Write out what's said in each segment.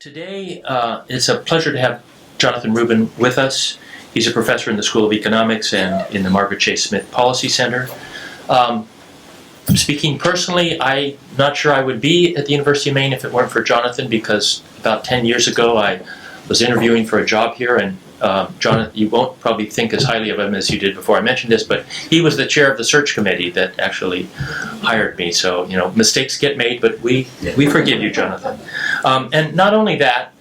Today, it's a pleasure to have Jonathan Rubin with us. He's a professor in the School of Economics and in the Margaret J. Smith Policy Center. Speaking personally, I'm not sure I would be at the University of Maine if it weren't for Jonathan, because about 10 years ago I was interviewing for a job here, and Jonathan, you won't probably think as highly of him as you did before I mentioned this, but he was the chair of the search committee that actually hired me. So, you know, mistakes get made, but we forgive you, Jonathan. And not only that,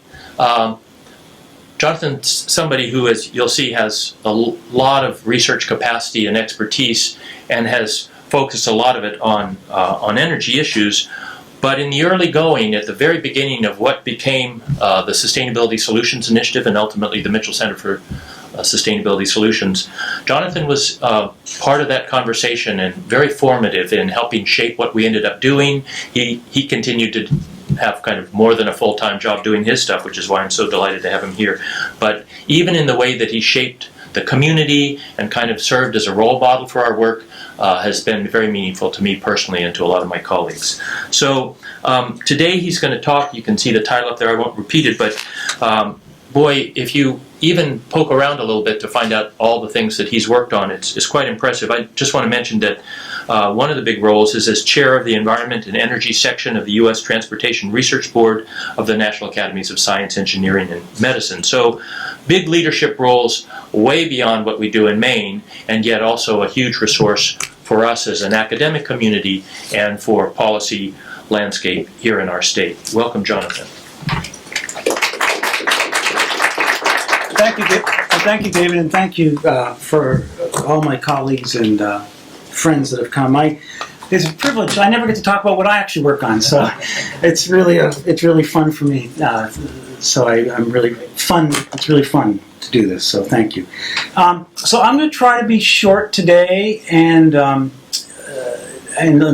Jonathan's somebody who, as you'll see, has a lot of research capacity and expertise, and has focused a lot of it on energy issues. But in the early going, at the very beginning of what became the Sustainability Solutions Initiative and ultimately the Mitchell Center for Sustainability Solutions, Jonathan was part of that conversation and very formative in helping shape what we ended up doing. He continued to have kind of more than a full-time job doing his stuff, which is why I'm so delighted to have him here. But even in the way that he shaped the community and kind of served as a role model for our work, has been very meaningful to me personally and to a lot of my colleagues. So today he's going to talk. You can see the title up there. I won't repeat it, but boy, if you even poke around a little bit to find out all the things that he's worked on, it's quite impressive. I just want to mention that one of the big roles is as chair of the Environment and Energy section of the U.S. Transportation Research Board of the National Academies of Science, Engineering, and Medicine. So big leadership roles way beyond what we do in Maine, and yet also a huge resource for us as an academic community and for policy landscape here in our state. Welcome, Jonathan. Thank you, David, and thank you for all my colleagues and friends that have come. It's a privilege. I never get to talk about what I actually work on, so it's really fun for me. I'm really fun. It's really fun to do this. So thank you. So I'm going to try to be short today and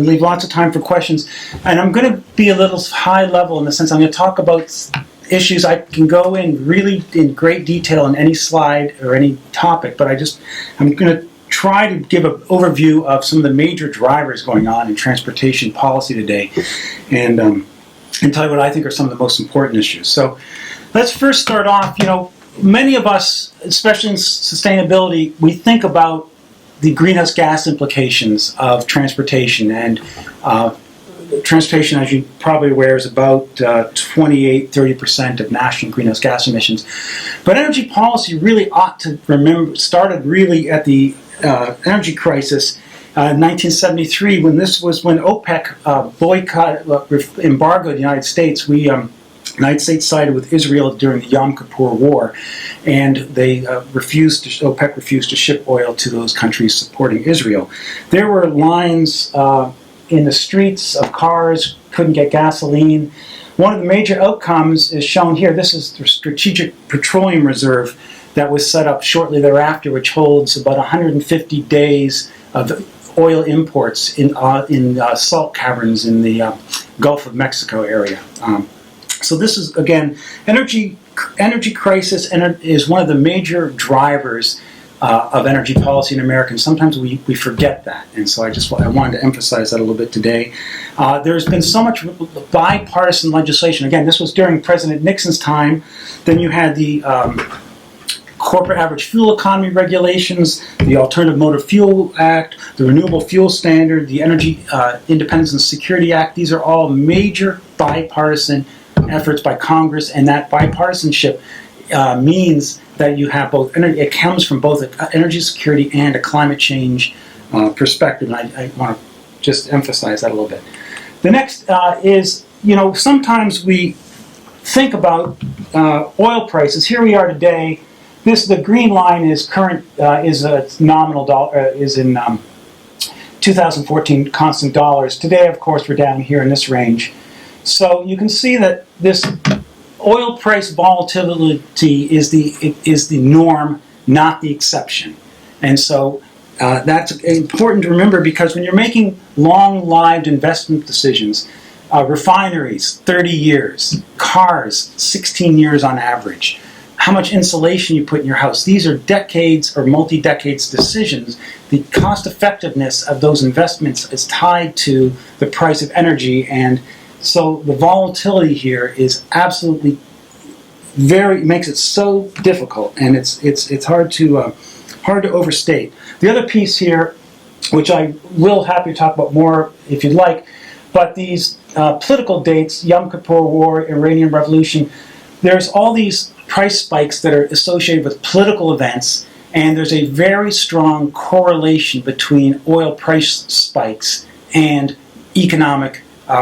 leave lots of time for questions. And I'm going to be a little high level in the sense I'm going to talk about issues. I can go in really in great detail in any slide or any topic, but I'm going to try to give an overview of some of the major drivers going on in transportation policy today, and tell you what I think are some of the most important issues. So let's first start off. You know, many of us, especially in sustainability, we think about the greenhouse gas implications of transportation, and transportation, as you're probably aware, is about 28-30% of national greenhouse gas emissions. But energy policy really ought to started really at the energy crisis in 1973, when OPEC embargoed the United States. The United States sided with Israel during the Yom Kippur War, and OPEC refused to ship oil to those countries supporting Israel. There were lines in the streets of cars, couldn't get gasoline. One of the major outcomes is shown here. This is the Strategic Petroleum Reserve that was set up shortly thereafter, which holds about 150 days of oil imports in salt caverns in the Gulf of Mexico area. So this is, again, energy crisis is one of the major drivers of energy policy in America, and sometimes we forget that. And so I wanted to emphasize that a little bit today. There's been so much bipartisan legislation. Again, this was during President Nixon's time. Then you had the Corporate Average Fuel Economy regulations, the Alternative Motor Fuel Act, the Renewable Fuel Standard, the Energy Independence and Security Act. These are all major bipartisan efforts by Congress, and that bipartisanship means that you have both energy. It comes from both energy security and a climate change perspective, and I want to just emphasize that a little bit. The next is, you know, sometimes we think about oil prices. Here we are today. The green line is current, is a nominal dollar, is in 2014 constant dollars. Today, of course, we're down here in this range. So you can see that this oil price volatility is the norm, not the exception. And so that's important to remember, because when you're making long-lived investment decisions, refineries, 30 years, cars, 16 years on average, how much insulation you put in your house. These are decades or multi-decades decisions. The cost effectiveness of those investments is tied to the price of energy, and so the volatility here is absolutely makes it so difficult, and it's hard to overstate. The other piece here, which I will happy to talk about more if you'd like, but these political dates, Yom Kippur War, Iranian Revolution, there's all these price spikes that are associated with political events, and there's a very strong correlation between oil price spikes and economic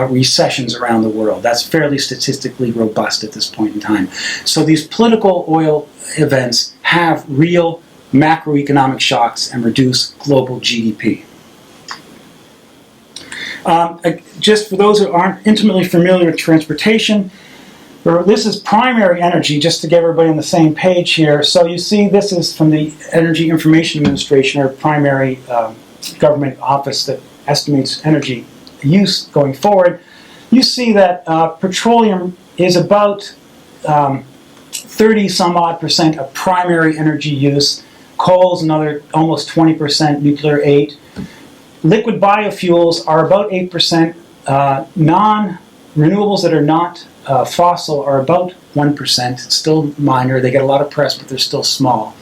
recessions around the world. That's fairly statistically robust at this point in time. So these political oil events have real macroeconomic shocks and reduce global GDP. Just for those who aren't intimately familiar with transportation, this is primary energy, just to get everybody on the same page here. So you see this is from the Energy Information Administration, or primary government office that estimates energy use going forward. You see that petroleum is about 30 some odd % of primary energy use. Coal's another almost 20%, nuclear 8%. Liquid biofuels are about 8%. Non-renewables that are not fossil are about 1%. It's still minor. They get a lot of press, but they're still small.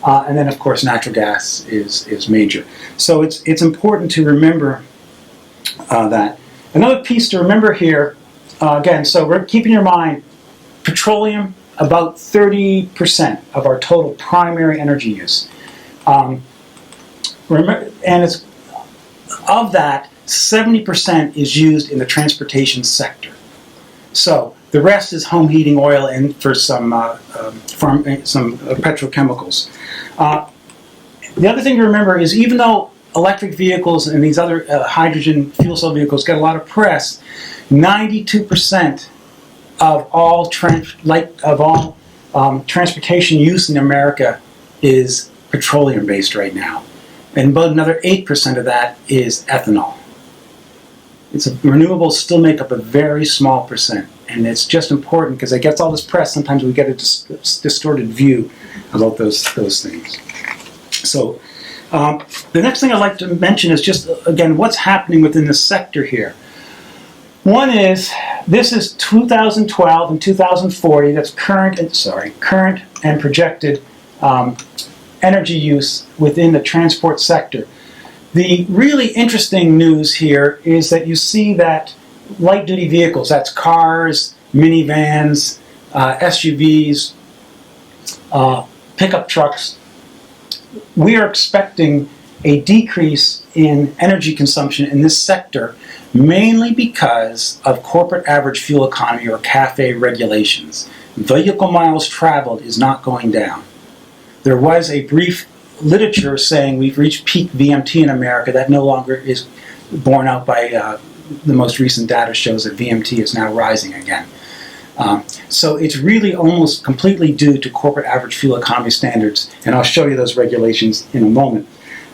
And then, of course, natural gas is major. So it's important to remember that. Another piece to remember here, again, so we're keeping in mind petroleum, about 30% of our total primary energy use. Remember, and it's of that, 70% is used in the transportation sector. So the rest is home heating oil and for some petrochemicals. The other thing to remember is even though electric vehicles and these other hydrogen fuel cell vehicles get a lot of press, 92% of all transportation use in America is petroleum based right now, and about another 8% of that is ethanol. Renewables still make up a very small percent, and it's just important because it gets all this press. Sometimes we get a distorted view about those things. So the next thing I'd like to mention is just, again, what's happening within the sector here. One is, this is 2012 and 2040, that's current and projected energy use within the transport sector. The really interesting news here is that you see that light-duty vehicles, that's cars, minivans, SUVs, pickup trucks, we are expecting a decrease in energy consumption in this sector, mainly because of corporate average fuel economy, or CAFE regulations. Vehicle miles traveled is not going down. There was a brief literature saying we've reached peak VMT in America. That no longer is borne out by the most recent data shows that VMT is now rising again. So it's really almost completely due to corporate average fuel economy standards, and I'll show you those regulations in a moment.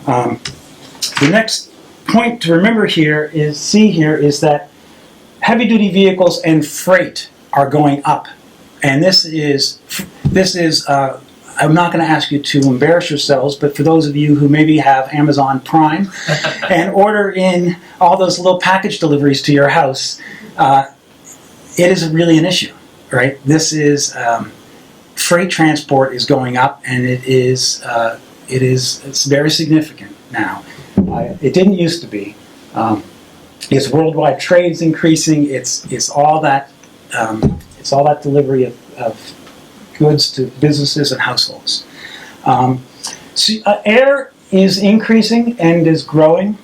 The next point to remember here is that heavy-duty vehicles and freight are going up, and this is I'm not going to ask you to embarrass yourselves, but for those of you who maybe have Amazon Prime and order in all those little package deliveries to your house, it is really an issue, right? This is freight transport is going up, and it's very significant now. It didn't used to be. It's worldwide trade's increasing. It's all that delivery of goods to businesses and households. Air is increasing and is growing.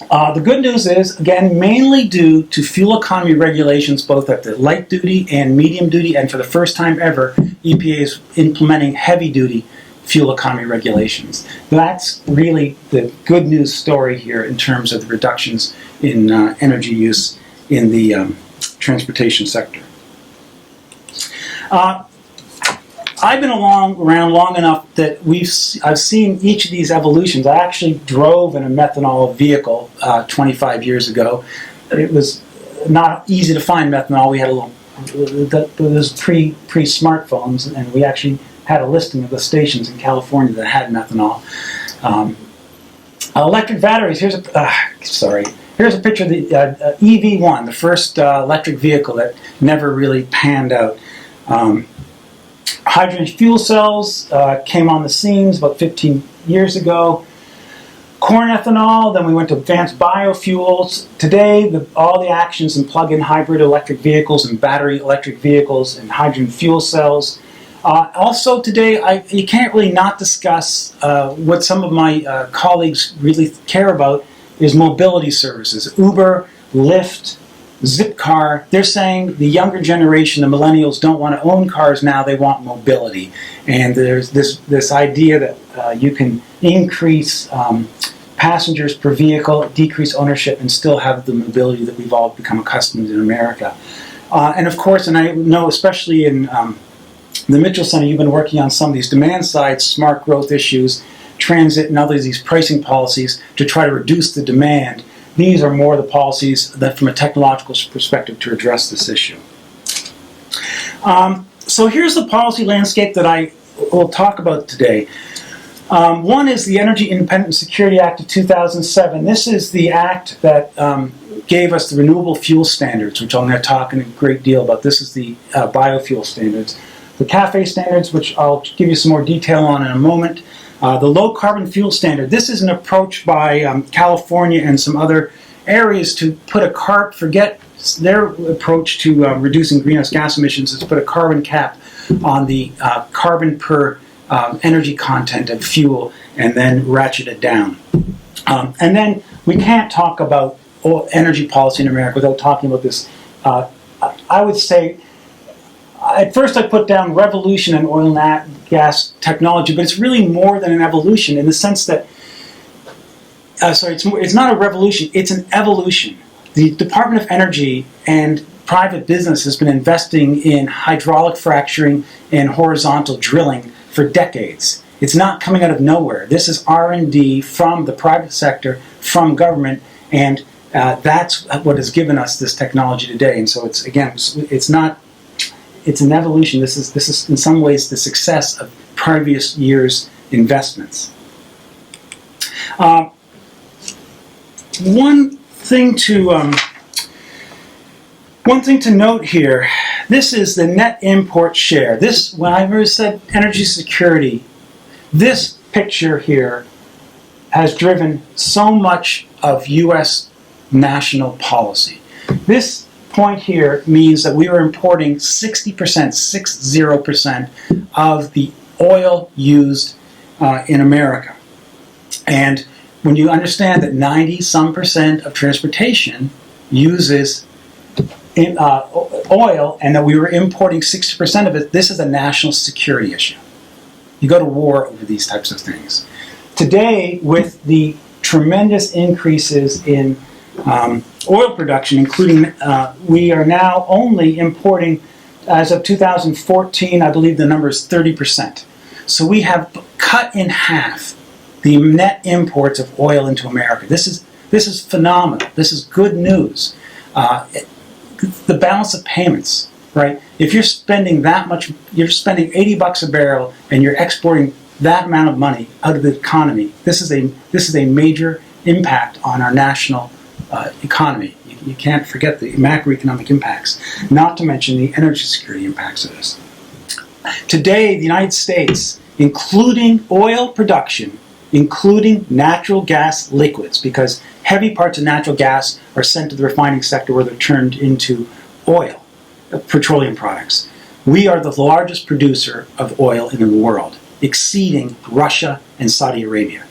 The good news is, again, mainly due to fuel economy regulations both at the light duty and medium duty, and for the first time ever, EPA is implementing heavy duty fuel economy regulations. That's really the good news story here in terms of the reductions in energy use in the transportation sector. I've been around long enough that I've seen each of these evolutions. I actually drove in a methanol vehicle 25 years ago. It was not easy to find methanol. We had it was pre-smartphones, and we actually had a listing of the stations in California that had methanol. Electric batteries. Here's a picture of the EV1, the first electric vehicle that never really panned out. Hydrogen fuel cells came on the scenes about 15 years ago. Corn ethanol, then we went to advanced biofuels. Today, all the actions in plug-in hybrid electric vehicles and battery electric vehicles and hydrogen fuel cells. Also today, you can't really not discuss what some of my colleagues really care about is mobility services. Uber, Lyft, Zipcar, they're saying the younger generation, the millennials, don't want to own cars now, they want mobility. And there's this idea that you can increase passengers per vehicle, decrease ownership, and still have the mobility that we've all become accustomed to in America. And of course, and I know especially in the Mitchell Center, you've been working on some of these demand side smart growth issues, transit and others, these pricing policies to try to reduce the demand. These are more the policies that from a technological perspective to address this issue. So here's the policy landscape that I will talk about today. One is the Energy Independent and Security Act of 2007. This is the act that gave us the renewable fuel standards, which I'm going to talk in a great deal about. This is the biofuel standards. The CAFE standards, which I'll give you some more detail on in a moment. The low carbon fuel standard. This is an approach by California and some other areas to put forget their approach to reducing greenhouse gas emissions is to put a carbon cap on the carbon per energy content of fuel and then ratchet it down. And then we can't talk about energy policy in America without talking about this. I would say, at first I put down revolution in oil and gas technology, but it's really more than an evolution in the sense that, it's not a revolution, it's an evolution. The Department of Energy and private business has been investing in hydraulic fracturing and horizontal drilling for decades. It's not coming out of nowhere. This is R&D from the private sector, from government, and that's what has given us this technology today. And so it's an evolution. This is in some ways the success of previous years' investments. One thing to note here. This is the net import share. This, when I said energy security, this picture here has driven so much of U.S. national policy. This point here means that we are importing 60% of the oil used in America. And when you understand that 90% of transportation uses oil and that we were importing 60% of it, this is a national security issue. You go to war over these types of things. Today, with the tremendous increases in oil production, including we are now only importing, as of 2014, I believe the number is 30%. So we have cut in half the net imports of oil into America. This is phenomenal. This is good news. The balance of payments, right? If you're spending that much, you're spending $80 a barrel, and you're exporting that amount of money out of the economy. This is a major impact on our national economy. You can't forget the macroeconomic impacts, not to mention the energy security impacts of this. Today, the United States, including oil production, including natural gas liquids, because heavy parts of natural gas are sent to the refining sector where they're turned into oil, petroleum products. We are the largest producer of oil in the world, exceeding Russia and Saudi Arabia,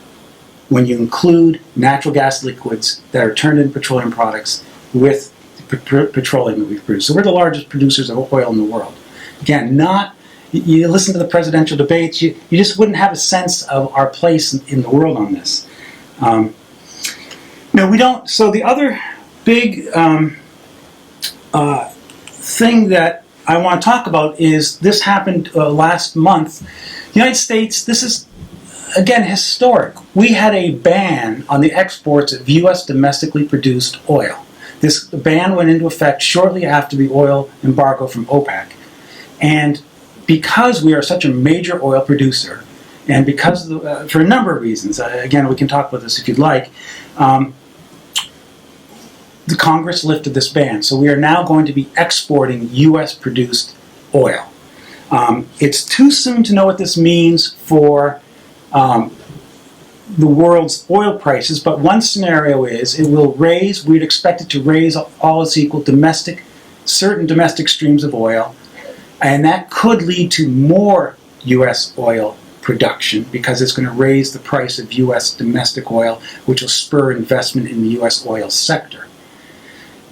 when you include natural gas liquids that are turned into petroleum products with the petroleum that we've produced. So we're the largest producers of oil in the world. Again, you listen to the presidential debates, you just wouldn't have a sense of our place in the world on this. No, we don't. So the other big thing that I want to talk about is this happened last month. The United States, this is, again, historic. We had a ban on the exports of U.S. domestically produced oil. This ban went into effect shortly after the oil embargo from OPEC. And because we are such a major oil producer, and because for a number of reasons, again, we can talk about this if you'd like, the Congress lifted this ban. So we are now going to be exporting U.S. produced oil. It's too soon to know what this means for the world's oil prices, but one scenario is it will raise, we'd expect it to raise all else equal certain domestic streams of oil, and that could lead to more U.S. oil production because it's going to raise the price of U.S. domestic oil, which will spur investment in the U.S. oil sector.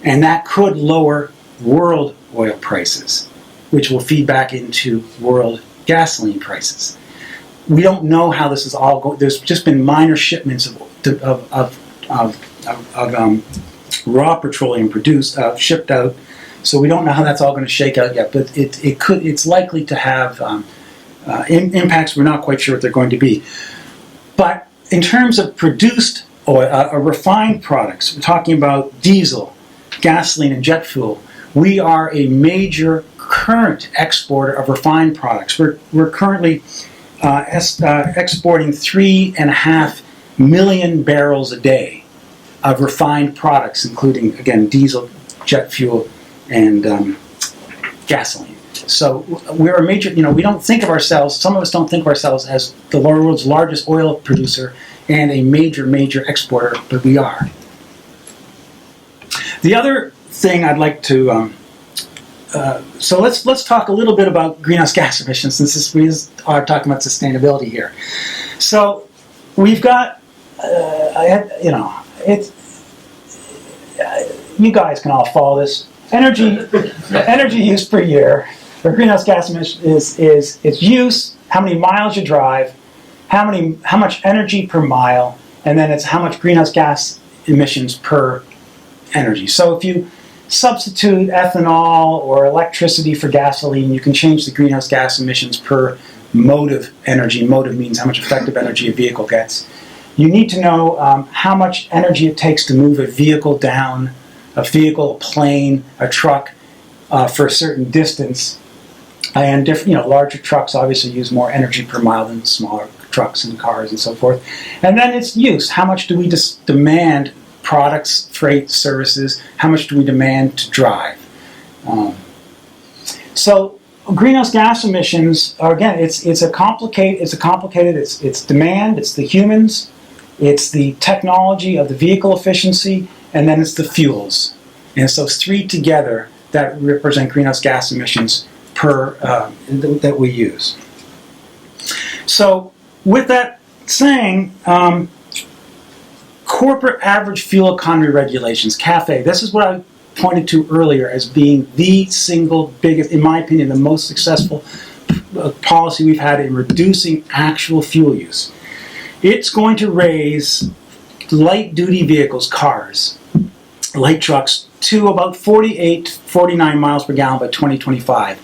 And that could lower world oil prices, which will feed back into world gasoline prices. We don't know how this is all going. There's just been minor shipments of raw petroleum shipped out, so we don't know how that's all going to shake out yet. But it's likely to have impacts. We're not quite sure what they're going to be. But in terms of produced oil, refined products, we're talking about diesel, gasoline, and jet fuel. We are a major current exporter of refined products. We're currently exporting 3.5 million barrels a day of refined products, including, again, diesel, jet fuel, and gasoline. So we're a major, we don't think of ourselves, some of us don't think of ourselves as the world's largest oil producer and a major exporter, but we are. The other thing I'd like to so let's talk a little bit about greenhouse gas emissions, since we are talking about sustainability here. So we've got, you guys can all follow this. Energy use per year for greenhouse gas emissions is its use, how many miles you drive, how much energy per mile, and then it's how much greenhouse gas emissions per energy. So if you substitute ethanol or electricity for gasoline, you can change the greenhouse gas emissions per mode of energy. Motive means how much effective energy a vehicle gets. You need to know how much energy it takes to move a vehicle, a plane, a truck for a certain distance. And larger trucks obviously use more energy per mile than smaller trucks and cars and so forth. And then its use. How much do we demand products, freight, services? How much do we demand to drive? So greenhouse gas emissions are, again, it's complicated. It's demand, it's the humans, it's the technology of the vehicle efficiency, and then it's the fuels. And so it's three together that represent greenhouse gas emissions that we use. So with that saying, corporate average fuel economy regulations, CAFE, this is what I pointed to earlier as being the single biggest, in my opinion, the most successful policy we've had in reducing actual fuel use. It's going to raise light-duty vehicles, cars, light trucks, to about 48, 49 miles per gallon by 2025.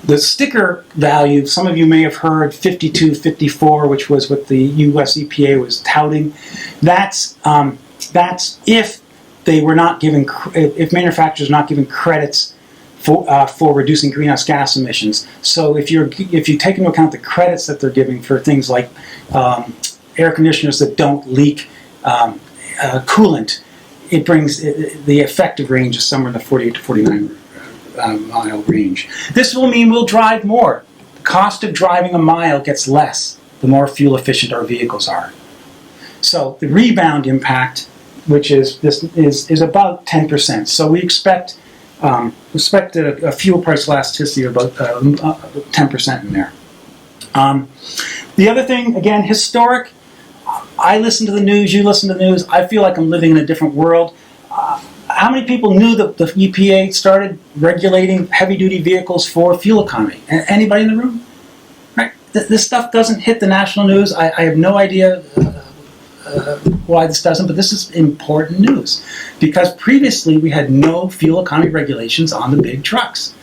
The sticker value, some of you may have heard 52, 54, which was what the U.S. EPA was touting. That's if they were not giving, if manufacturers are not giving credits for reducing greenhouse gas emissions. So if you take into account the credits that they're giving for things like air conditioners that don't leak coolant, it brings the effective range is somewhere in the 48 to 49 mile range. This will mean we'll drive more. The cost of driving a mile gets less the more fuel efficient our vehicles are. So the rebound impact, which is about 10%. So we expect a fuel price elasticity of about 10% in there. The other thing, again, historic. I listen to the news, you listen to the news. I feel like I'm living in a different world. How many people knew that the EPA started regulating heavy-duty vehicles for fuel economy? Anybody in the room? Right? This stuff doesn't hit the national news. I have no idea why this doesn't, but this is important news. Because previously we had no fuel economy regulations on the big trucks.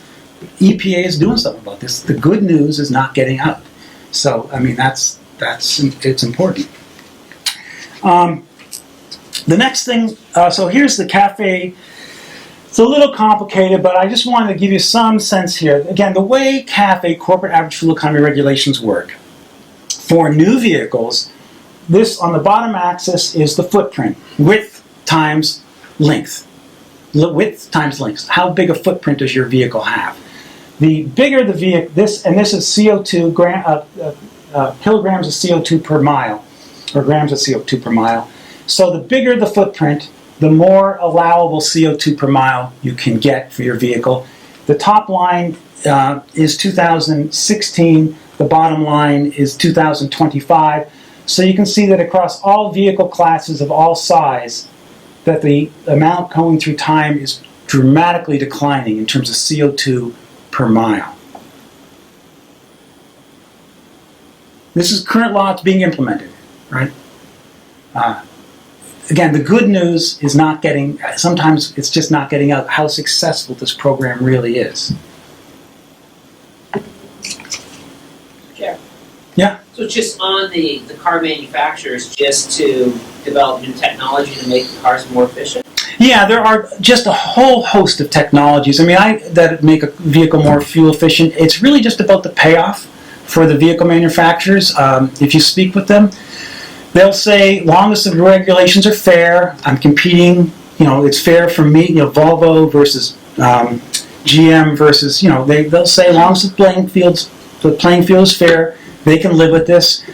EPA is doing something about this. The good news is not getting out. So, I mean, it's important. The next thing, so here's the CAFE. It's a little complicated, but I just wanted to give you some sense here. Again, the way CAFE, corporate average fuel economy regulations, work. For new vehicles, this on the bottom axis is the footprint, width times length. Width times length. How big a footprint does your vehicle have? The bigger the vehicle, this is CO2 kilograms of CO2 per mile, or grams of CO2 per mile. So the bigger the footprint, the more allowable CO2 per mile you can get for your vehicle. The top line is 2016, the bottom line is 2025. So you can see that across all vehicle classes of all size, that the amount going through time is dramatically declining in terms of CO2 per mile. This is current law, it's being implemented, right? Again, the good news is not getting, sometimes it's just not getting out how successful this program really is. Jeff? Yeah? So it's just on the car manufacturers just to develop new technology to make the cars more efficient? Yeah, there are just a whole host of technologies. I mean, that make a vehicle more fuel efficient. It's really just about the payoff for the vehicle manufacturers. If you speak with them, they'll say, long as the regulations are fair, I'm competing, it's fair for me, Volvo versus GM versus, they'll say, as long as the playing field is fair, they can live with this.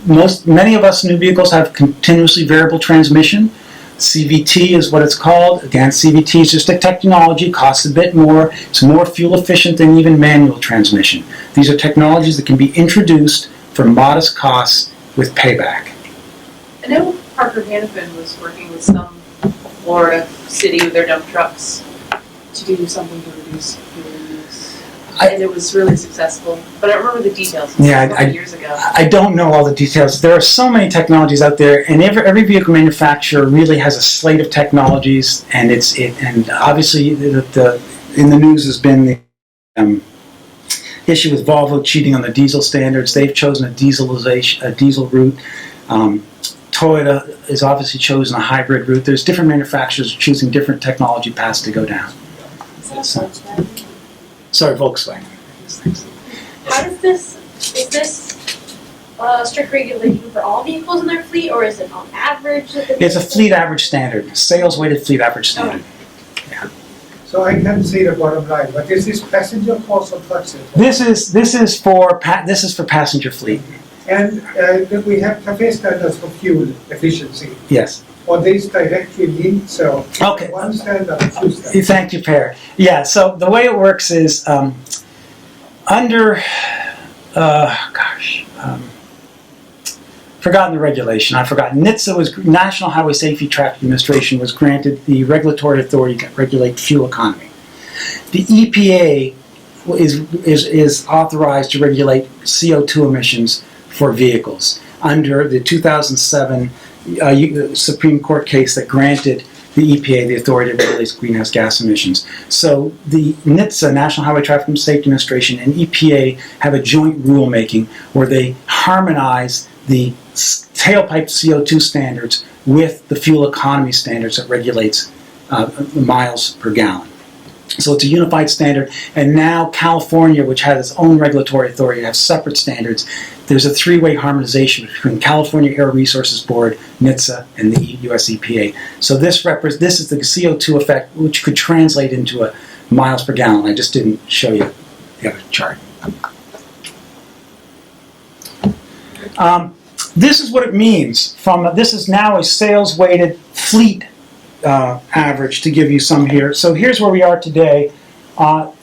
Many of us new vehicles have continuously variable transmission. CVT is what it's called. Again, CVT is just a technology, costs a bit more. It's more fuel efficient than even manual transmission. These are technologies that can be introduced for modest costs with payback. I know Parker Hannafin was working with some Florida city with their dump trucks to do something to reduce fuel use. And it was really successful. But I don't remember the details. It was a couple years ago. I don't know all the details. There are so many technologies out there, and every vehicle manufacturer really has a slate of technologies, and and obviously in the news has been the issue with Volvo cheating on the diesel standards. They've chosen a diesel route. Toyota has obviously chosen a hybrid route. There's different manufacturers choosing different technology paths to go down. Sorry, Volkswagen. How does is this strict regulation for all vehicles in their fleet, or is it on average? It's a fleet average standard, sales-weighted fleet average standard. Yeah. So I can see the bottom line, but is this passenger cars or trucks? This is for passenger fleet. And we have CAFE standards for fuel efficiency. Yes. Or these directly linked, so Okay. one standard and two standards. Thank you, Per. Yeah, so the way it works is forgotten the regulation. I forgot. NHTSA was National Highway Safety Traffic Administration was granted the regulatory authority to regulate fuel economy. The EPA is authorized to regulate CO2 emissions for vehicles under the 2007 Supreme Court case that granted the EPA the authority to regulate greenhouse gas emissions. So the NHTSA, National Highway Traffic Safety Administration, and EPA have a joint rulemaking where they harmonize the tailpipe CO2 standards with the fuel economy standards that regulates miles per gallon. So it's a unified standard, and now California, which has its own regulatory authority, has separate standards. There's a three-way harmonization between California Air Resources Board, NHTSA, and the US EPA. So this is the CO2 effect, which could translate into a miles per gallon. I just didn't show you the other chart. This is what it means. This is now a sales-weighted fleet average to give you some here. So here's where we are today,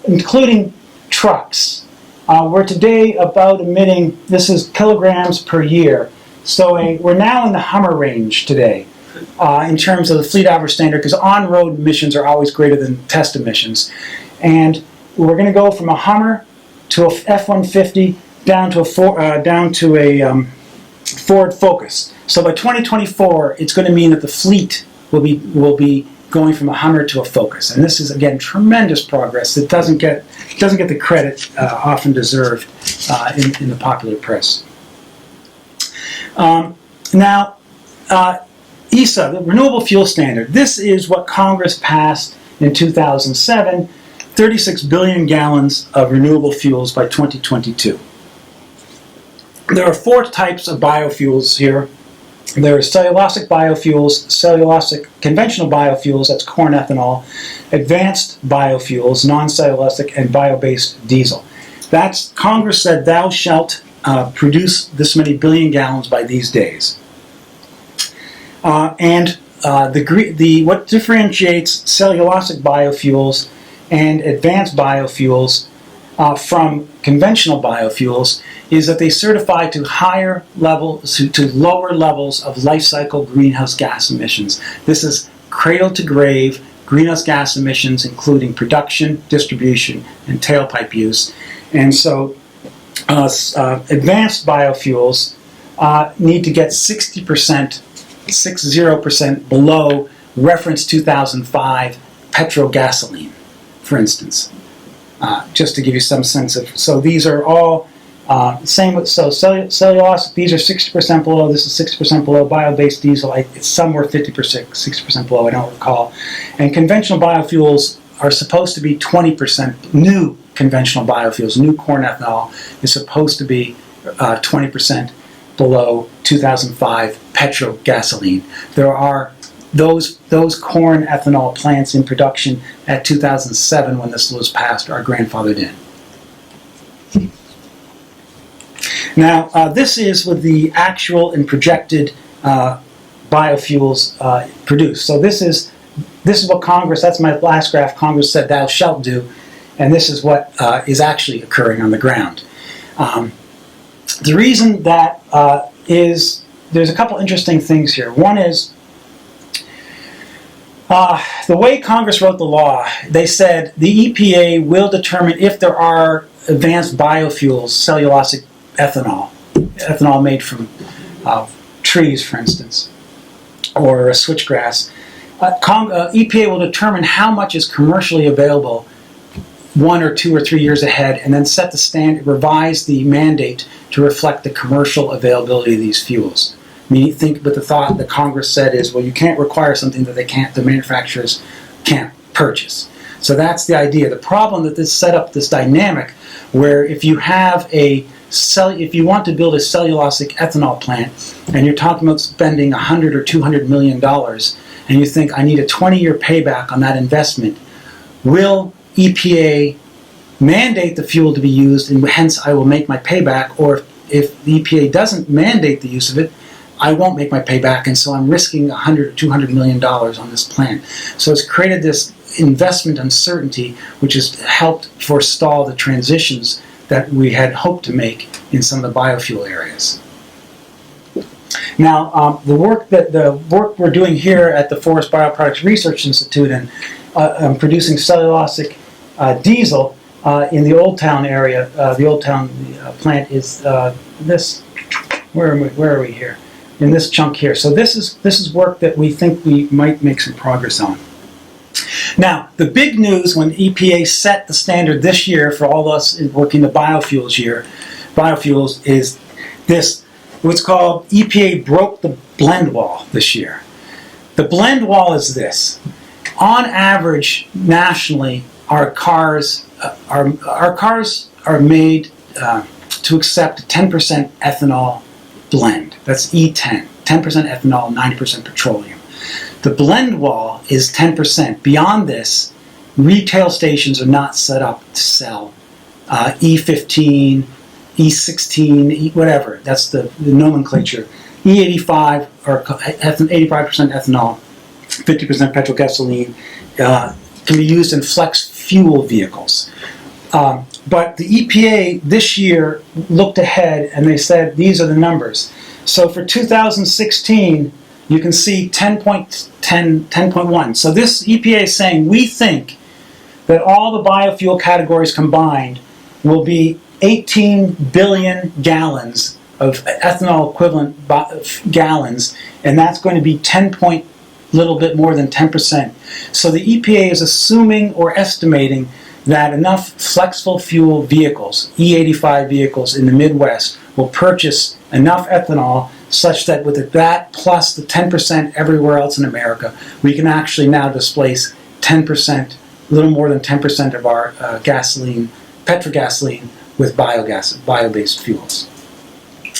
including trucks. We're today about emitting, this is kilograms per year. So we're now in the Hummer range today in terms of the fleet average standard, because on-road emissions are always greater than test emissions. And we're going to go from a Hummer to a F-150 down to a Ford Focus. So by 2024, it's going to mean that the fleet will be going from a Hummer to a Focus, and this is again tremendous progress that doesn't get the credit often deserved in the popular press. Now, ESA, the Renewable Fuel Standard. This is what Congress passed in 2007. 36 billion gallons of renewable fuels by 2022. There are four types of biofuels here. There are cellulosic biofuels, conventional biofuels, that's corn ethanol, advanced biofuels, non-cellulosic, and bio-based diesel. That's, Congress said, thou shalt produce this many billion gallons by these days. What differentiates cellulosic biofuels and advanced biofuels from conventional biofuels is that they certify to higher levels, to lower levels of life cycle greenhouse gas emissions. This is cradle to grave greenhouse gas emissions, including production, distribution, and tailpipe use. And so advanced biofuels need to get 60% below reference 2005 petrogasoline, for instance. Just to give you some sense of, so these are all same with, so cellulose, these are 60% below, this is 60% below, bio-based diesel, it's somewhere 50%, 60% below, I don't recall. And conventional biofuels are supposed to be 20%, new conventional biofuels, new corn ethanol is supposed to be 20% below 2005 petrogasoline. There are those corn ethanol plants in production at 2007 when this was passed are grandfathered in. Now, this is with the actual and projected biofuels produced. So this is what Congress, that's my last graph, Congress said thou shalt do, and this is what is actually occurring on the ground. The reason that is, there's a couple interesting things here. One is, the way Congress wrote the law, they said the EPA will determine if there are advanced biofuels, cellulosic ethanol made from trees, for instance, or switchgrass. EPA will determine how much is commercially available 1 or 2 or 3 years ahead, and then set the standard, revise the mandate to reflect the commercial availability of these fuels. I mean, think, but the thought that Congress said is, well, you can't require something that the manufacturers can't purchase. So that's the idea. The problem that this set up this dynamic where if you have if you want to build a cellulosic ethanol plant and you're talking about spending $100 or $200 million and you think, I need a 20-year payback on that investment, will EPA mandate the fuel to be used and hence I will make my payback, or if the EPA doesn't mandate the use of it, I won't make my payback, and so I'm risking $100 or $200 million on this plant. So it's created this investment uncertainty which has helped forestall the transitions that we had hoped to make in some of the biofuel areas. Now, the work we're doing here at the Forest Bioproducts Research Institute and producing cellulosic diesel in the Old Town area, the Old Town plant is this. Where are we here? In this chunk here. So this is work that we think we might make some progress on. Now, the big news when EPA set the standard this year for all of us working the biofuels is this, what's called EPA broke the blend wall this year. The blend wall is this. On average, nationally, our cars are made to accept 10% ethanol blend. That's E10. 10% ethanol, 90% petroleum. The blend wall is 10%. Beyond this, retail stations are not set up to sell E15, E16, whatever. That's the nomenclature. E85 or 85% ethanol, 50% petrogasoline can be used in flex fuel vehicles. But the EPA this year looked ahead and they said these are the numbers. So for 2016, you can see 10.1. So this EPA is saying we think that all the biofuel categories combined will be 18 billion gallons of ethanol equivalent gallons, and that's going to be little bit more than 10%. So the EPA is assuming or estimating that enough flexible fuel vehicles, E85 vehicles in the Midwest, will purchase enough ethanol such that with that plus the 10% everywhere else in America, we can actually now displace 10%, a little more than 10% of our petrogasoline with bio-based fuels.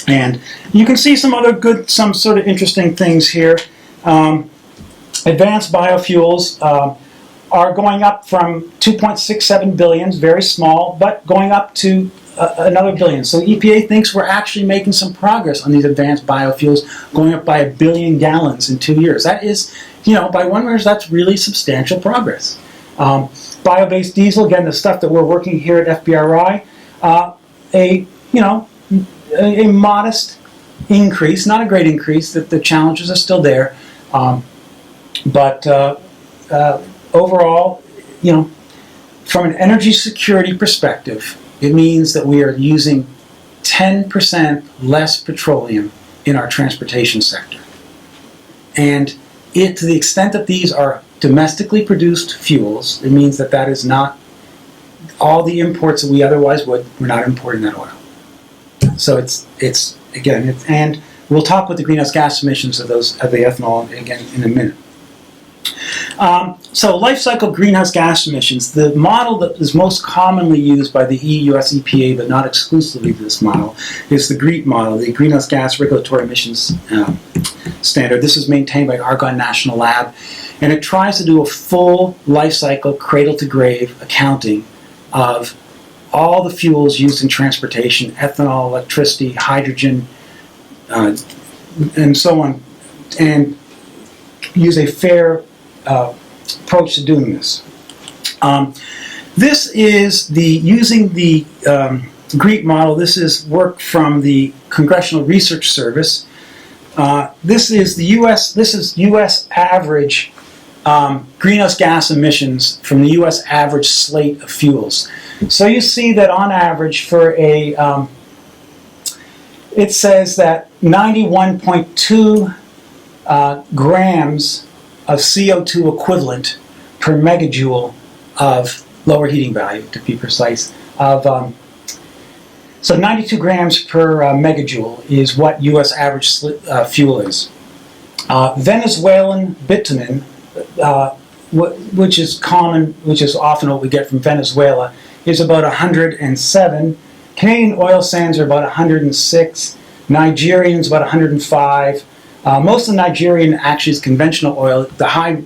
And you can see some sort of interesting things here. Advanced biofuels, are going up from 2.67 billion, very small, but going up to another billion. So EPA thinks we're actually making some progress on these advanced biofuels, going up by 1 billion gallons in 2 years. That is, by one measure, that's really substantial progress. Bio-based diesel, again, the stuff that we're working here at FBRI, a modest increase, not a great increase. That the challenges are still there, but overall, from an energy security perspective, it means that we are using 10% less petroleum in our transportation sector. And to the extent that these are domestically produced fuels, it means that that is not all the imports that we otherwise would. We're not importing that oil. So and we'll talk about the greenhouse gas emissions of the ethanol again in a minute. So life cycle greenhouse gas emissions, the model that is most commonly used by the EU-US EPA, but not exclusively this model, is the GREET model, the Greenhouse Gas Regulatory Emissions Standard. This is maintained by Argonne National Lab, and it tries to do a full life cycle, cradle-to-grave accounting of all the fuels used in transportation, ethanol, electricity, hydrogen, and so on, and use a fair approach to doing this. This is using the GREET model. This is work from the Congressional Research Service. This is U.S. average greenhouse gas emissions from the U.S. average slate of fuels. So you see that on average for it says that 91.2 grams of CO2 equivalent per megajoule of lower heating value, to be precise. So 92 grams per megajoule is what U.S. average fuel is. Venezuelan bitumen, which is often what we get from Venezuela, is about 107. Canadian oil sands are about 106. Nigerian's about 105. Most of the Nigerian actually is conventional oil. The high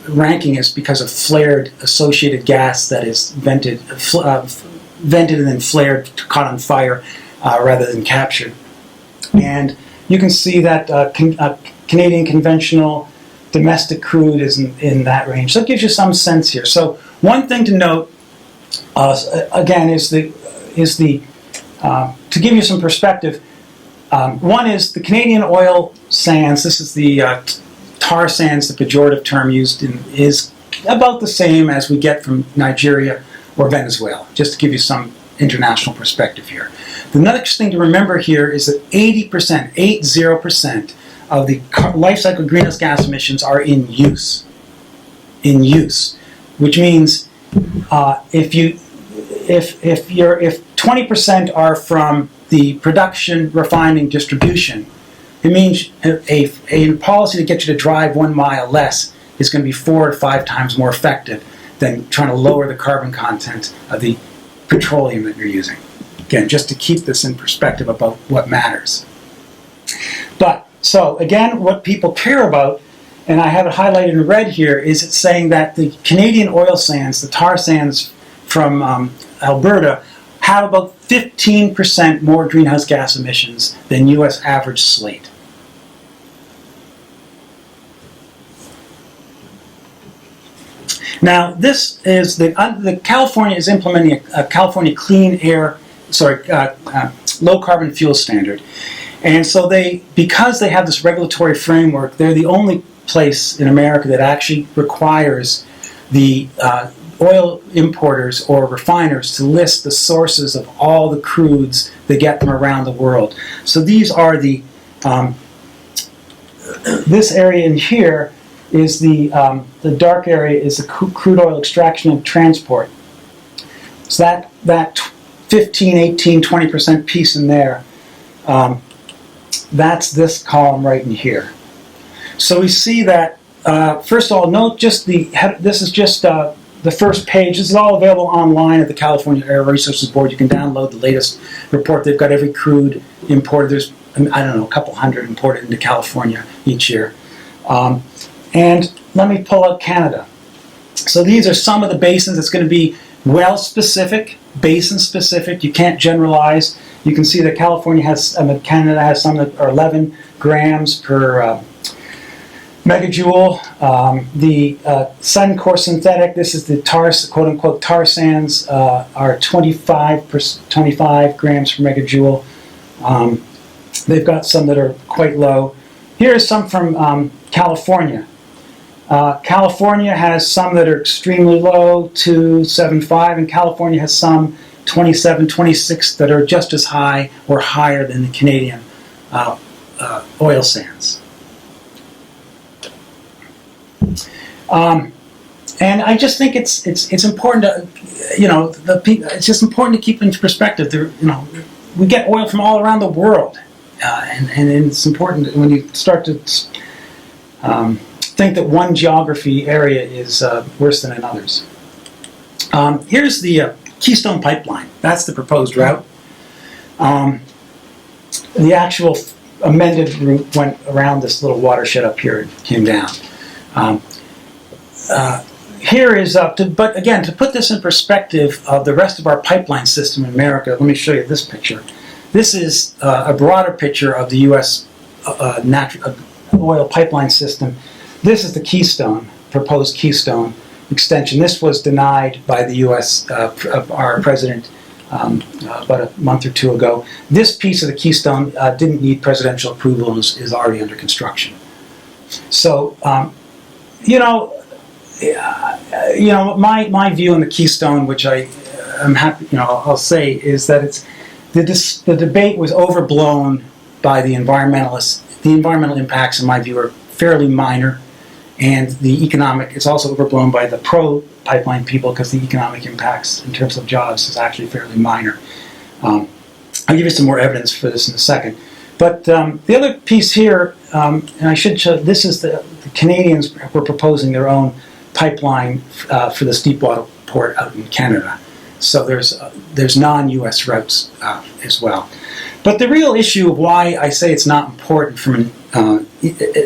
ranking is because of flared associated gas that is vented and then flared, caught on fire, rather than captured. And you can see that Canadian conventional domestic crude is in that range. So it gives you some sense here. So one thing to note, again, is to give you some perspective. One is the Canadian oil sands. This is the tar sands, the pejorative term used is about the same as we get from Nigeria or Venezuela, just to give you some international perspective here. The next thing to remember here is that 80% of the life cycle greenhouse gas emissions are in use. Which means if 20% are from the production, refining, distribution, it means a policy to get you to drive 1 mile less is going to be 4 or 5 times more effective than trying to lower the carbon content of the petroleum that you're using. Again, just to keep this in perspective about what matters. But, so again, what people care about, and I have it highlighted in red here, is it's saying that the Canadian oil sands, the tar sands from Alberta, have about 15% more greenhouse gas emissions than U.S. average slate. Now, this is the California is implementing a California low carbon fuel standard, and so because they have this regulatory framework, they're the only place in America that actually requires the oil importers or refiners to list the sources of all the crudes they get from around the world. So these are this area in here is the dark area is the crude oil extraction and transport. So that 15, 18, 20% piece in there, that's this column right in here. So we see that, first of all, note just this is just the first page. This is all available online at the California Air Resources Board. You can download the latest report. They've got every crude imported. There's, I don't know, a couple hundred imported into California each year. And let me pull out Canada. So these are some of the basins. It's going to be well-specific, basin-specific. You can't generalize. You can see that Canada has some that are 11 grams per megajoule. The Suncor synthetic, this is the quote-unquote tar sands, are 25 grams per megajoule. They've got some that are quite low. Here are some from California. California has some that are extremely low, 275, and California has some 27, 26 that are just as high or higher than the Canadian oil sands. And I just think it's important to, it's just important to keep into perspective. We get oil from all around the world, and it's important when you start to think that one geography area is worse than another's. Here's the Keystone pipeline. That's the proposed route. The actual amended route went around this little watershed up here and came down. Here is but again, to put this in perspective of the rest of our pipeline system in America, let me show you this picture. This is a broader picture of the U.S. Natural oil pipeline system. This is the Keystone, proposed Keystone extension. This was denied by the U.S. Our president about a month or two ago. This piece of the Keystone didn't need presidential approval and is already under construction. So, my view on the Keystone, which I'm happy, I'll say, is that it's the debate was overblown by the environmentalists. The environmental impacts, in my view, are fairly minor, and it's also overblown by the pro-pipeline people because the economic impacts in terms of jobs is actually fairly minor. I'll give you some more evidence for this in a second. But the other piece here, and I should show, this is the Canadians were proposing their own pipeline for this deep water port out in Canada. So there's non-U.S. routes as well. But the real issue of why I say it's not important from an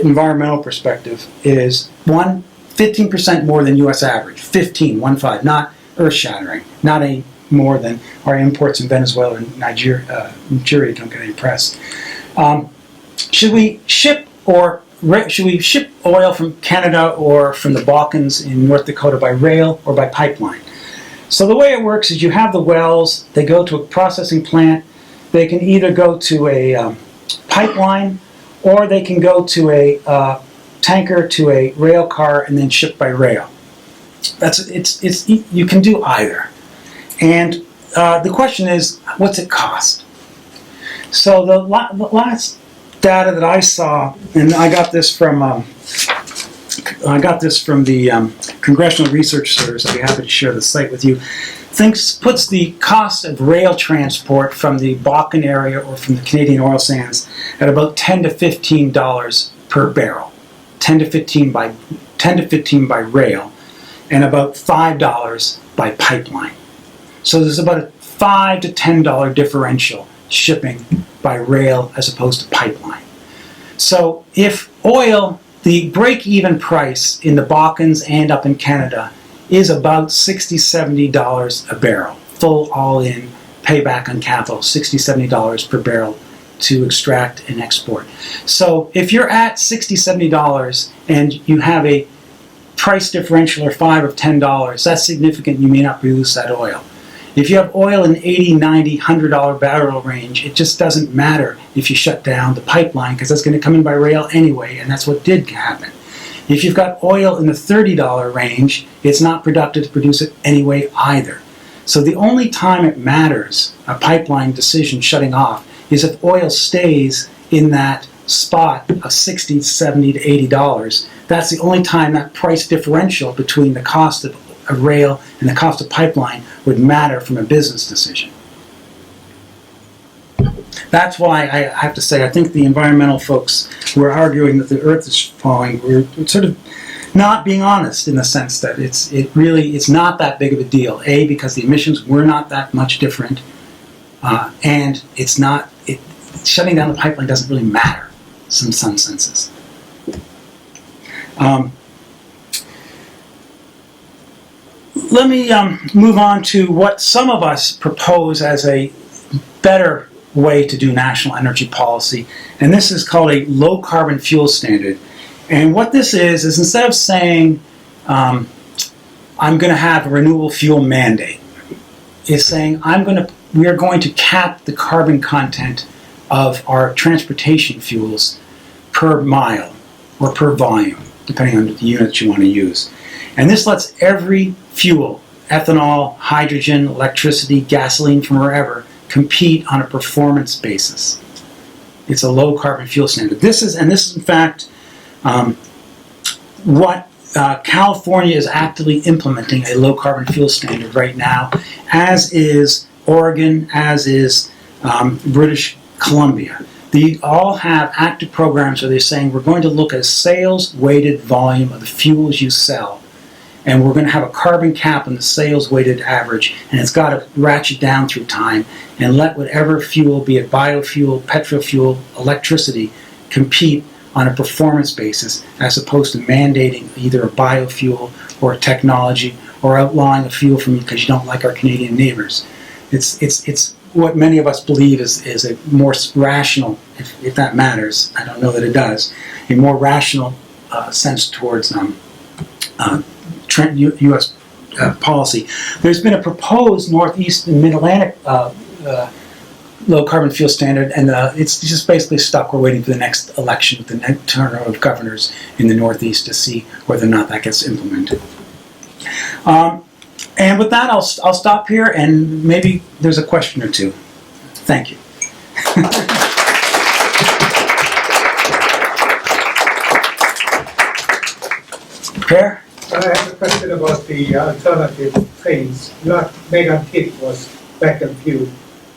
environmental perspective is, 15% more than U.S. average. 15, not earth-shattering. Not any more than our imports in Venezuela and Nigeria don't get any press. Should we ship oil from Canada or from the Balkans in North Dakota by rail or by pipeline? So the way it works is you have the wells, they go to a processing plant, they can either go to a pipeline or they can go to a tanker to a rail car and then ship by rail. You can do either. And the question is, what's it cost? So the last data that I saw, and I got this from the Congressional Research Service. I'd be happy to share the site with you. Puts the cost of rail transport from the Bakken area or from the Canadian oil sands at about $10 to $15 per barrel. 10 to 15 by rail, and about $5 by pipeline. So there's about a $5 to $10 differential shipping by rail as opposed to pipeline. So if oil, the break-even price in the Balkans and up in Canada is about $60, $70 a barrel, full all-in payback on capital, $60, $70 per barrel to extract and export. So if you're at $60, $70 and you have a price differential or $5 or $10, that's significant. You may not produce that oil. If you have oil in $80, $90, $100 barrel range, it just doesn't matter if you shut down the pipeline because that's going to come in by rail anyway, and that's what did happen. If you've got oil in the $30 range, it's not productive to produce it anyway either. So the only time it matters, a pipeline decision shutting off, is if oil stays in that spot of $60, $70 to $80. That's the only time that price differential between the cost of a rail and the cost of pipeline would matter from a business decision. That's why I have to say I think the environmental folks who are arguing that the Earth is falling were sort of not being honest in the sense that it's not that big of a deal. A, because the emissions were not that much different, and shutting down the pipeline doesn't really matter in some senses. let me move on to what some of us propose as a better way to do national energy policy, and this is called a low carbon fuel standard. And what this is instead of saying I'm going to have a renewable fuel mandate, is saying we are going to cap the carbon content of our transportation fuels per mile or per volume, depending on the units you want to use. And this lets every fuel, ethanol, hydrogen, electricity, gasoline from wherever, compete on a performance basis. It's a low carbon fuel standard. This is in fact what California is actively implementing, a low carbon fuel standard right now, as is Oregon, as is British Columbia. They all have active programs where they're saying we're going to look at a sales weighted volume of the fuels you sell, and we're going to have a carbon cap on the sales weighted average, and it's got to ratchet down through time and let whatever fuel, be it biofuel, petrofuel, electricity, compete on a performance basis, as opposed to mandating either a biofuel or a technology or outlawing a fuel from you because you don't like our Canadian neighbors. It's what many of us believe is a more rational, if that matters, I don't know that it does, a more rational sense towards U.S. policy. There's been a proposed Northeast and Mid-Atlantic low carbon fuel standard, and it's just basically stuck. We're waiting for the next election with the next turnover of governors in the Northeast to see whether or not that gets implemented. And with that, I'll stop here, and maybe there's a question or two. Thank you. Per? I have a question about the alternative trains. Not Megan Pitt was back and fuel,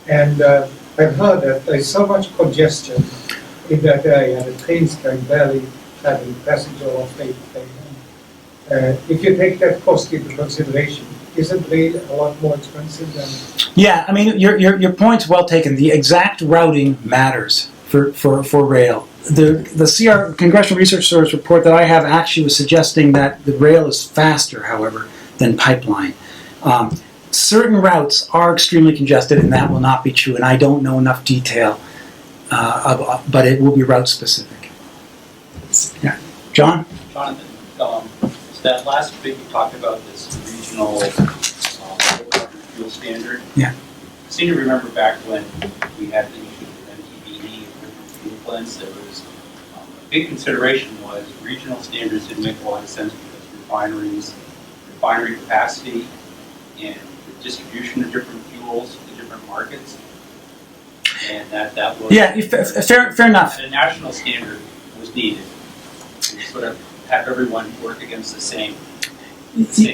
and I've heard that there's so much congestion in that area, the trains can barely have a passenger or freight train. If you take that cost into consideration, isn't rail a lot more expensive than? Yeah, I mean, your point's well taken. The exact routing matters for rail. The CR Congressional Research Service report that I have actually was suggesting that the rail is faster, however, than pipeline. Certain routes are extremely congested, and that will not be true. And I don't know enough detail, but it will be route specific. Yeah, John. Jonathan, that last bit you talked about this regional low carbon fuel standard. Yeah. I seem to remember back when we had the issue with MTBE and different fuel plants, there was a big consideration was regional standards didn't make a lot of sense because refinery capacity, and the distribution of different fuels to different markets, and that was fair enough. a national standard was needed to sort of have everyone work against the same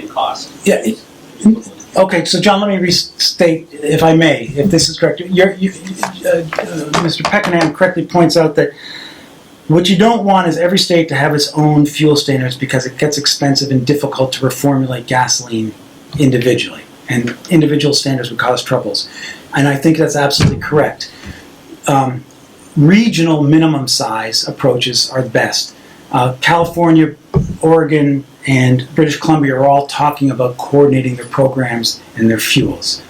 cost. Yeah. Okay, so John, let me restate, if I may, if this is correct. Mr. Peckenham correctly points out that what you don't want is every state to have its own fuel standards because it gets expensive and difficult to reformulate gasoline individually, and individual standards would cause troubles. And I think that's absolutely correct. Regional minimum size approaches are the best. California, Oregon, and British Columbia are all talking about coordinating their programs and their fuels.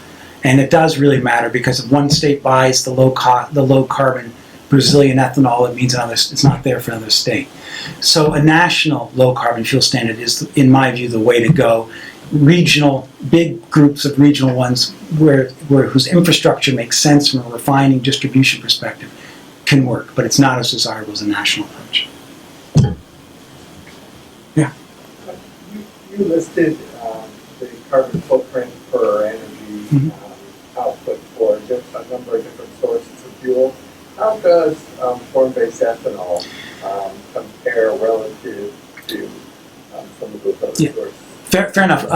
And it does really matter because if one state buys the low carbon Brazilian ethanol, it means it's not there for another state. So a national low carbon fuel standard is, in my view, the way to go. Regional, big groups of regional ones whose infrastructure makes sense from a refining distribution perspective can work, but it's not as desirable as a national approach. Yeah. You listed the carbon footprint per energy output for a number of different sources of fuel. How does corn-based ethanol compare relative to some of those other sources? Fair enough.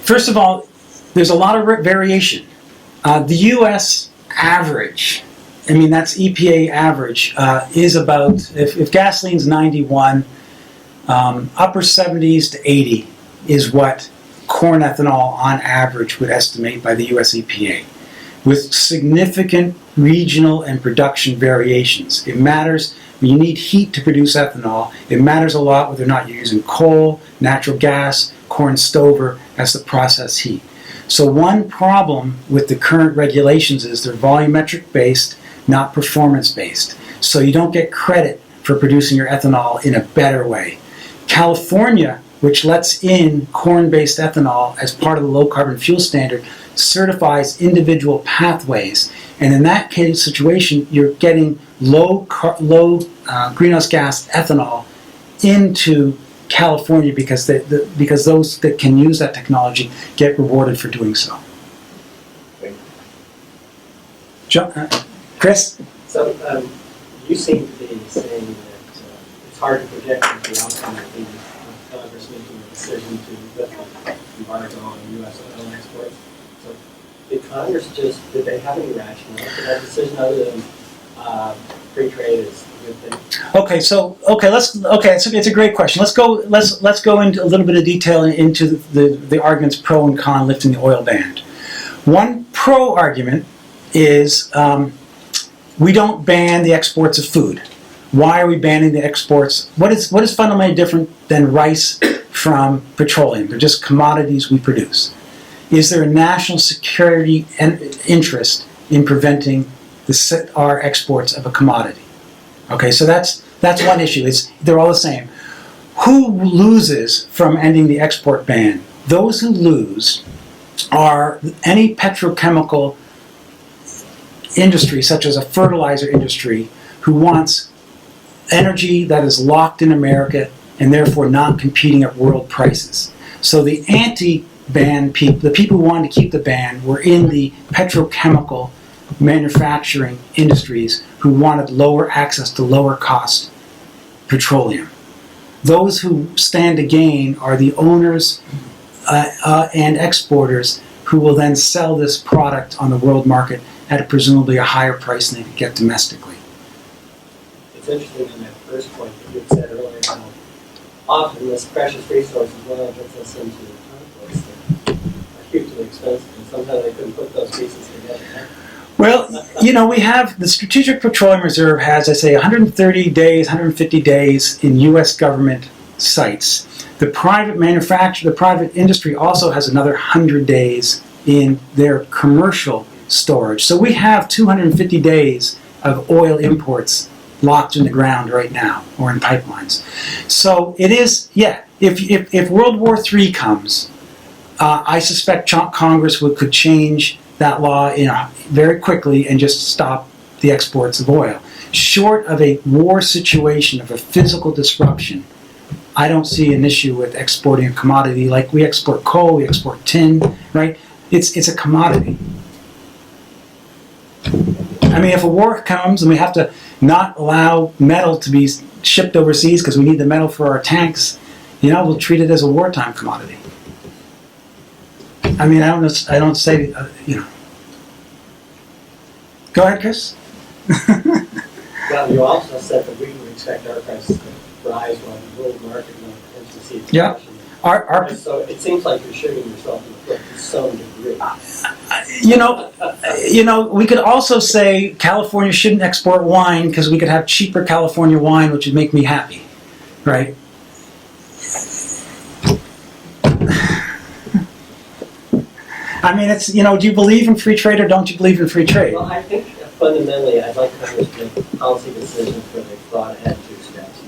First of all, there's a lot of variation. The U.S. average, I mean that's EPA average, is about, if gasoline's 91, upper 70s to 80 is what corn ethanol on average would estimate by the US EPA, with significant regional and production variations. It matters when you need heat to produce ethanol. It matters a lot whether or not you're using coal, natural gas, corn stover as the process heat. So one problem with the current regulations is they're volumetric based, not performance based. So you don't get credit for producing your ethanol in a better way. California, which lets in corn-based ethanol as part of the low carbon fuel standard, certifies individual pathways. And in that case situation, you're getting low greenhouse gas ethanol into California because because those that can use that technology get rewarded for doing so. Chris? So you seem to be saying that it's hard to project the outcome of the Congress making a decision to lift the embargo on U.S. oil exports. So did they have any rationale for that decision other than free trade is a good thing? It's a great question. Let's go into a little bit of detail into the arguments pro and con lifting the oil ban. One pro argument is we don't ban the exports of food. Why are we banning the exports? What is fundamentally different than rice from petroleum? They're just commodities we produce. Is there a national security interest in preventing our exports of a commodity? Okay, so that's one issue. They're all the same. Who loses from ending the export ban? Those who lose are any petrochemical industry, such as a fertilizer industry, who wants energy that is locked in America and therefore not competing at world prices. So the anti-ban people, the people who wanted to keep the ban, were in the petrochemical manufacturing industries who wanted lower access to lower cost petroleum. Those who stand to gain are the owners and exporters who will then sell this product on the world market at presumably a higher price than they could get domestically. It's interesting in that first point that you said earlier how often this precious resource is oil gets us into conflicts that are hugely expensive, and sometimes they couldn't put those pieces together. Well, we have the Strategic Petroleum Reserve has, 130 days, 150 days in U.S. government sites. The private industry also has another 100 days in their commercial storage. So we have 250 days of oil imports locked in the ground right now, or in pipelines. So it is, if World War III comes, I suspect Congress could change that law very quickly and just stop the exports of oil. Short of a war situation, of a physical disruption, I don't see an issue with exporting a commodity. Like we export coal, we export tin, right? It's a commodity. I mean, if a war comes and we have to not allow metal to be shipped overseas because we need the metal for our tanks, we'll treat it as a wartime commodity. I mean, I don't say, Go ahead, Chris. Well, you also said that we would expect our prices to rise while the world market will potentially see a Yeah. So it seems like you're shooting yourself in the foot to some degree. We could also say California shouldn't export wine because we could have cheaper California wine, which would make me happy, right? I mean, it's, do you believe in free trade or don't you believe in free trade? Well, I think fundamentally I'd like Congress to make policy decisions where they've thought ahead 2 steps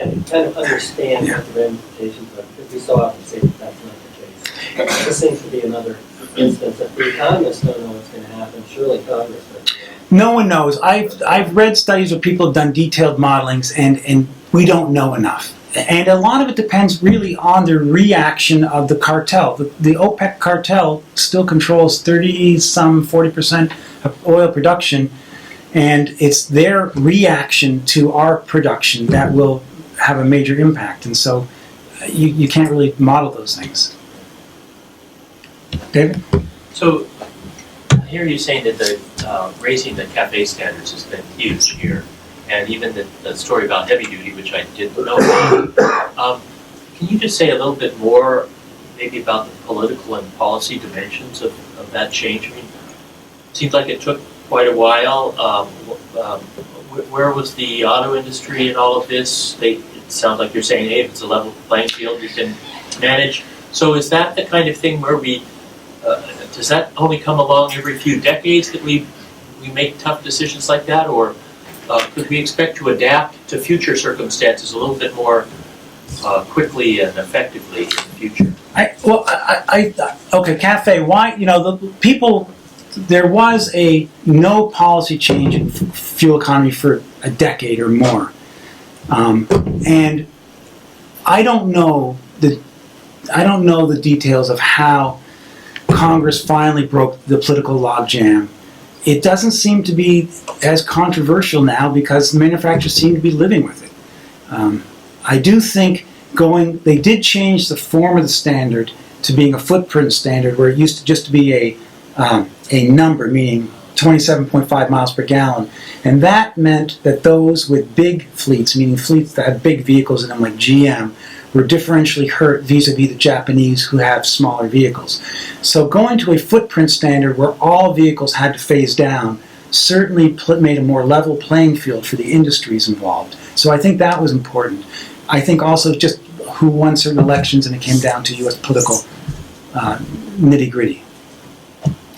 and kind of understand what the ramifications are, because we so often say that that's not the case. This seems to be another instance. If the economists don't know what's going to happen, surely Congress doesn't know. No one knows. I've read studies where people have done detailed modelings, and we don't know enough. And a lot of it depends really on the reaction of the cartel. The OPEC cartel still controls 40% of oil production, and it's their reaction to our production that will have a major impact. And so you can't really model those things. David? So I hear you saying that the raising the CAFE standards has been huge here. And even the story about heavy duty, which I didn't know about. Can you just say a little bit more maybe about the political and policy dimensions of that change? I mean, it seems like it took quite a while. Where was the auto industry in all of this? It sounds like you're saying, hey, if it's a level playing field, you can manage. So is that the kind of thing where does that only come along every few decades that we make tough decisions like that, or could we expect to adapt to future circumstances a little bit more quickly and effectively in the future? Okay, Cafe, why, there was no policy change in fuel economy for a decade or more. And I don't know the details of how Congress finally broke the political logjam. It doesn't seem to be as controversial now because manufacturers seem to be living with it. I do think they did change the form of the standard to being a footprint standard, where it used to just be a number, meaning 27.5 miles per gallon. And that meant that those with big fleets, meaning fleets that have big vehicles in them like GM, were differentially hurt vis-a-vis the Japanese who have smaller vehicles. So going to a footprint standard where all vehicles had to phase down certainly made a more level playing field for the industries involved. So I think that was important. I think also just who won certain elections, and it came down to U.S. political nitty-gritty.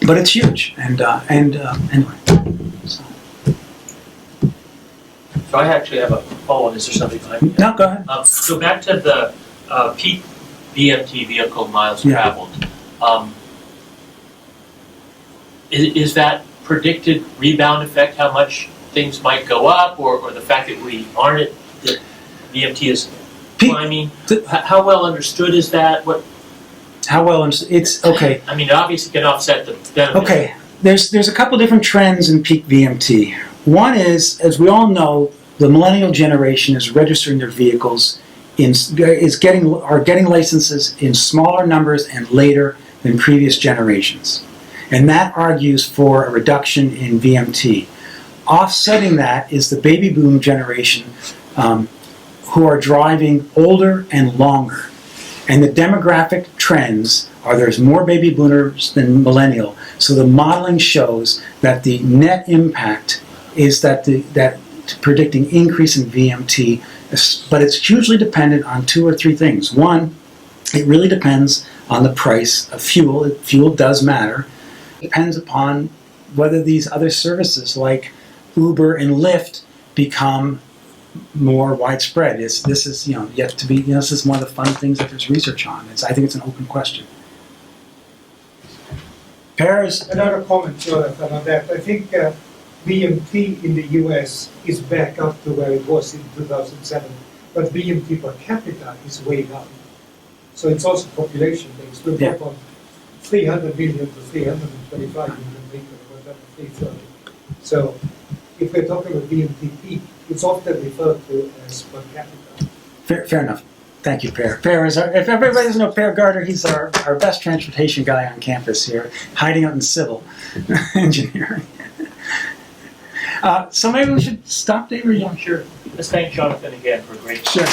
But it's huge, and anyway. So I actually have a follow-on. Is there something behind me? No, go ahead. So back to the peak VMT vehicle miles traveled. Is that predicted rebound effect, how much things might go up, or the fact that we aren't that VMT is climbing? How well understood is that? How well it's okay. I mean, it obviously can offset the benefits. Okay, there's a couple different trends in peak VMT. One is, as we all know, the millennial generation is registering their vehicles are getting licenses in smaller numbers and later than previous generations, and that argues for a reduction in VMT. Offsetting that is the baby boom generation, who are driving older and longer. And the demographic trends are there's more baby boomers than millennial. So the modeling shows that the net impact is that predicting increase in VMT, but it's hugely dependent on two or three things. One, it really depends on the price of fuel. Fuel does matter. It depends upon whether these other services like Uber and Lyft become more widespread. This is yet to be. This is one of the fun things that there's research on. I think it's an open question. Paris. Another comment, Jonathan, on that. I think VMT in the US is back up to where it was in 2007, but VMT per capita is way down. So it's also population based. We're back on 300 million to 325 million people, whatever, 330. So if we're talking about VMT peak, it's often referred to as per capita. Fair enough. Thank you, Per. Per is if everybody doesn't know Per Gardner, he's our best transportation guy on campus here, hiding out in civil engineering. So maybe we should stop there. Yeah, sure. Let's thank Jonathan again for a great. Sure.